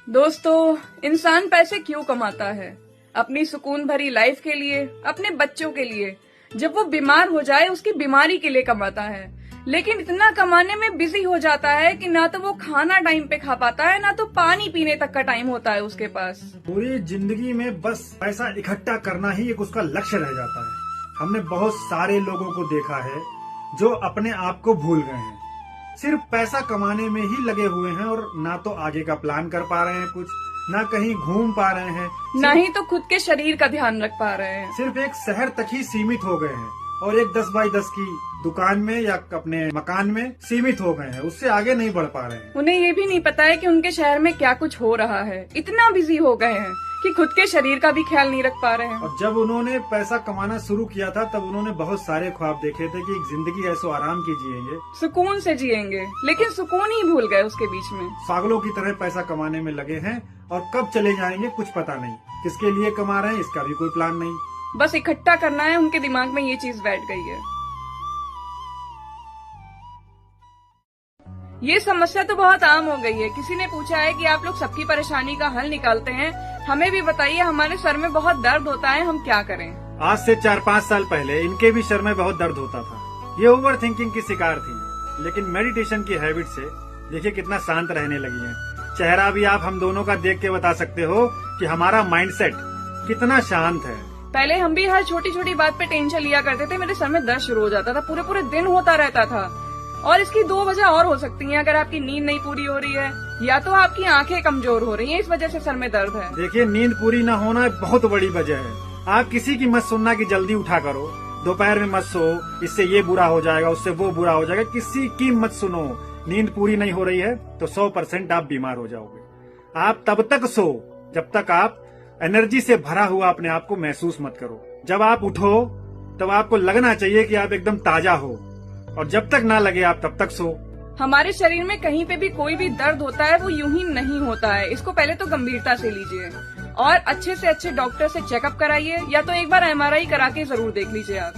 दोस्तों, इंसान पैसे क्यों कमाता है? अपनी सुकून भरी लाइफ के लिए, अपने बच्चों के लिए। जब वो बीमार हो जाए उसकी बीमारी के लिए कमाता है, लेकिन इतना कमाने में बिजी हो जाता है कि ना तो वो खाना टाइम पे खा पाता है, ना तो पानी पीने तक का टाइम होता है उसके पास। पूरी जिंदगी में बस पैसा इकट्ठा करना ही एक उसका लक्ष्य रह जाता है। हमने बहुत सारे लोगों को देखा है जो अपने आप को भूल गए हैं, सिर्फ पैसा कमाने में ही लगे हुए हैं और ना तो आगे का प्लान कर पा रहे हैं कुछ, ना कहीं घूम पा रहे हैं, ना ही तो खुद के शरीर का ध्यान रख पा रहे हैं। सिर्फ एक शहर तक ही सीमित हो गए हैं और एक 10 बाई 10 की दुकान में या अपने मकान में सीमित हो गए हैं, उससे आगे नहीं बढ़ पा रहे हैं। उन्हें ये भी नहीं पता है कि उनके शहर में क्या कुछ हो रहा है। इतना बिजी हो गए हैं कि खुद के शरीर का भी ख्याल नहीं रख पा रहे हैं। और जब उन्होंने पैसा कमाना शुरू किया था तब उन्होंने बहुत सारे ख्वाब देखे थे कि एक जिंदगी ऐसो आराम की जिएंगे, सुकून से जिएंगे, लेकिन सुकून ही भूल गए उसके बीच में। पागलों की तरह पैसा कमाने में लगे हैं और कब चले जाएंगे कुछ पता नहीं। किसके लिए कमा रहे हैं इसका भी कोई प्लान नहीं, बस इकट्ठा करना है। उनके दिमाग में ये चीज बैठ गई है। ये समस्या तो बहुत आम हो गई है। किसी ने पूछा है कि आप लोग सबकी परेशानी का हल निकालते हैं, हमें भी बताइए, हमारे सर में बहुत दर्द होता है, हम क्या करें? आज से 4-5 साल पहले इनके भी सर में बहुत दर्द होता था। ये ओवर थिंकिंग की शिकार थी, लेकिन मेडिटेशन की हैबिट से देखिए कितना शांत रहने लगी है। चेहरा भी आप हम दोनों का देख के बता सकते हो कि हमारा माइंडसेट कितना शांत है। पहले हम भी हर छोटी छोटी बात पे टेंशन लिया करते थे। मेरे सर में दर्द शुरू हो जाता था, पूरे पूरे दिन होता रहता था। और इसकी 2 वजह और हो सकती हैं। अगर आपकी नींद नहीं पूरी हो रही है, या तो आपकी आंखें कमजोर हो रही हैं, इस वजह से सर में दर्द है। देखिए, नींद पूरी न होना बहुत बड़ी वजह है। आप किसी की मत सुनना कि जल्दी उठा करो, दोपहर में मत सो, इससे ये बुरा हो जाएगा, उससे वो बुरा हो जाएगा। किसी की मत सुनो। नींद पूरी नहीं हो रही है तो 100% आप बीमार हो जाओगे। आप तब तक सो जब तक आप एनर्जी से भरा हुआ अपने आप को महसूस मत करो। जब आप उठो तब आपको लगना चाहिए कि आप एकदम ताजा हो, और जब तक ना लगे आप तब तक सो। हमारे शरीर में कहीं पे भी कोई भी दर्द होता है वो यूं ही नहीं होता है। इसको पहले तो गंभीरता से लीजिए और अच्छे से अच्छे डॉक्टर से चेकअप कराइए, या तो एक बार MRI करा के जरूर देख लीजिए आप।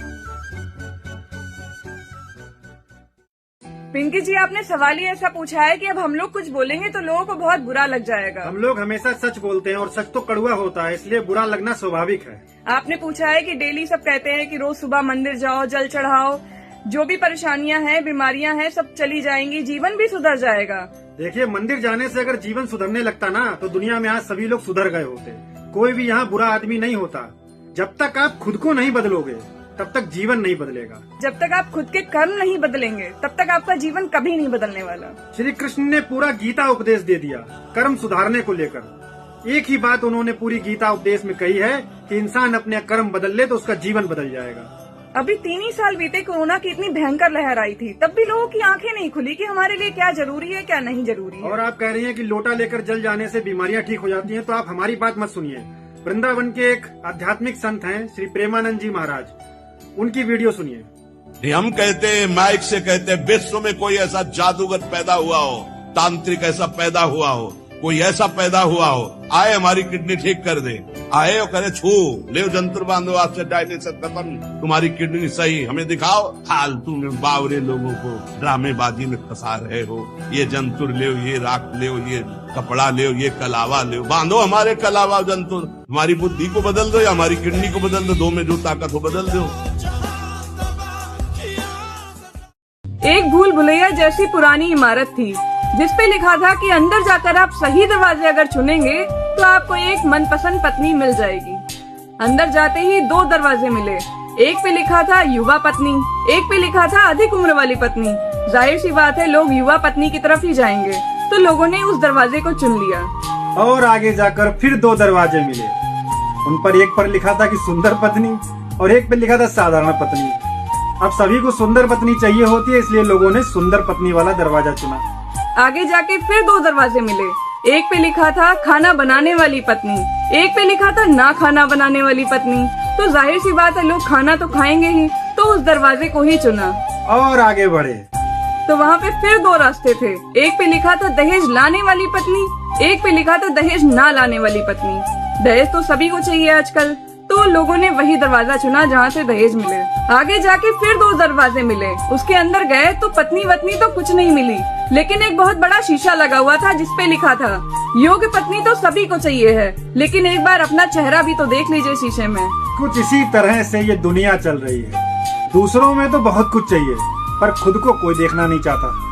पिंकी जी, आपने सवाल ही ऐसा पूछा है कि अब हम लोग कुछ बोलेंगे तो लोगों को बहुत बुरा लग जाएगा। हम लोग हमेशा सच बोलते हैं और सच तो कड़वा होता है, इसलिए बुरा लगना स्वाभाविक है। आपने पूछा है कि डेली सब कहते हैं कि रोज सुबह मंदिर जाओ, जल चढ़ाओ, जो भी परेशानियां हैं, बीमारियां हैं, सब चली जाएंगी, जीवन भी सुधर जाएगा। देखिए, मंदिर जाने से अगर जीवन सुधरने लगता ना तो दुनिया में आज सभी लोग सुधर गए होते। कोई भी यहाँ बुरा आदमी नहीं होता। जब तक आप खुद को नहीं बदलोगे तब तक जीवन नहीं बदलेगा। जब तक आप खुद के कर्म नहीं बदलेंगे तब तक आपका जीवन कभी नहीं बदलने वाला। श्री कृष्ण ने पूरा गीता उपदेश दे दिया कर्म सुधारने को लेकर। एक ही बात उन्होंने पूरी गीता उपदेश में कही है कि इंसान अपने कर्म बदल ले तो उसका जीवन बदल जाएगा। अभी 3 ही साल बीते, कोरोना की इतनी भयंकर लहर आई थी, तब भी लोगों की आंखें नहीं खुली कि हमारे लिए क्या जरूरी है, क्या नहीं जरूरी है। और आप कह रही हैं कि लोटा लेकर जल जाने से बीमारियां ठीक हो जाती हैं, तो आप हमारी बात मत सुनिए। वृंदावन के एक आध्यात्मिक संत हैं श्री प्रेमानंद जी महाराज, उनकी वीडियो सुनिए। हम कहते हैं, माइक से कहते हैं, विश्व में कोई ऐसा जादूगर पैदा हुआ हो, तांत्रिक ऐसा पैदा हुआ हो, कोई ऐसा पैदा हुआ हो, आए हमारी किडनी ठीक कर दे, आए और करे छू ले जंतुर बांधो, आपसे डायलिसिस खत्म, तुम्हारी किडनी सही, हमें दिखाओ। फालतू में बावरे लोगों को ड्रामेबाजी में फंसा रहे हो। ये जंतुर ले, ये राख ले, ये कपड़ा ले, ये कलावा ले, बांधो हमारे कलावा जंतुर। हमारी बुद्धि को बदल दो या हमारी किडनी को बदल दो, 2 में जो ताकत हो बदल दो। एक भूल भुलैया जैसी पुरानी इमारत थी जिसपे लिखा था कि अंदर जाकर आप सही दरवाजे अगर चुनेंगे तो आपको एक मनपसंद पत्नी मिल जाएगी। अंदर जाते ही 2 दरवाजे मिले। एक पे लिखा था युवा पत्नी, एक पे लिखा था अधिक उम्र वाली पत्नी। जाहिर सी बात है लोग युवा पत्नी की तरफ ही जाएंगे, तो लोगों ने उस दरवाजे को चुन लिया। और आगे जाकर फिर 2 दरवाजे मिले। उन पर एक पर लिखा था कि सुंदर पत्नी और एक पे लिखा था साधारण पत्नी। अब सभी को सुंदर पत्नी चाहिए होती है, इसलिए लोगों ने सुंदर पत्नी वाला दरवाजा चुना। आगे जाके फिर 2 दरवाजे मिले। एक पे लिखा था खाना बनाने वाली पत्नी, एक पे लिखा था ना खाना बनाने वाली पत्नी। तो जाहिर सी बात है लोग खाना तो खाएंगे ही, तो उस दरवाजे को ही चुना और आगे बढ़े। तो वहाँ पे फिर 2 रास्ते थे। एक पे लिखा था दहेज लाने वाली पत्नी, एक पे लिखा था दहेज ना लाने वाली पत्नी। दहेज तो सभी को चाहिए आजकल, तो लोगों ने वही दरवाजा चुना जहाँ से दहेज मिले। आगे जाके फिर 2 दरवाजे मिले। उसके अंदर गए तो पत्नी वत्नी तो कुछ नहीं मिली, लेकिन एक बहुत बड़ा शीशा लगा हुआ था जिसपे लिखा था, योग्य पत्नी तो सभी को चाहिए है, लेकिन एक बार अपना चेहरा भी तो देख लीजिए शीशे में। कुछ इसी तरह से ये दुनिया चल रही है। दूसरों में तो बहुत कुछ चाहिए, पर खुद को कोई देखना नहीं चाहता।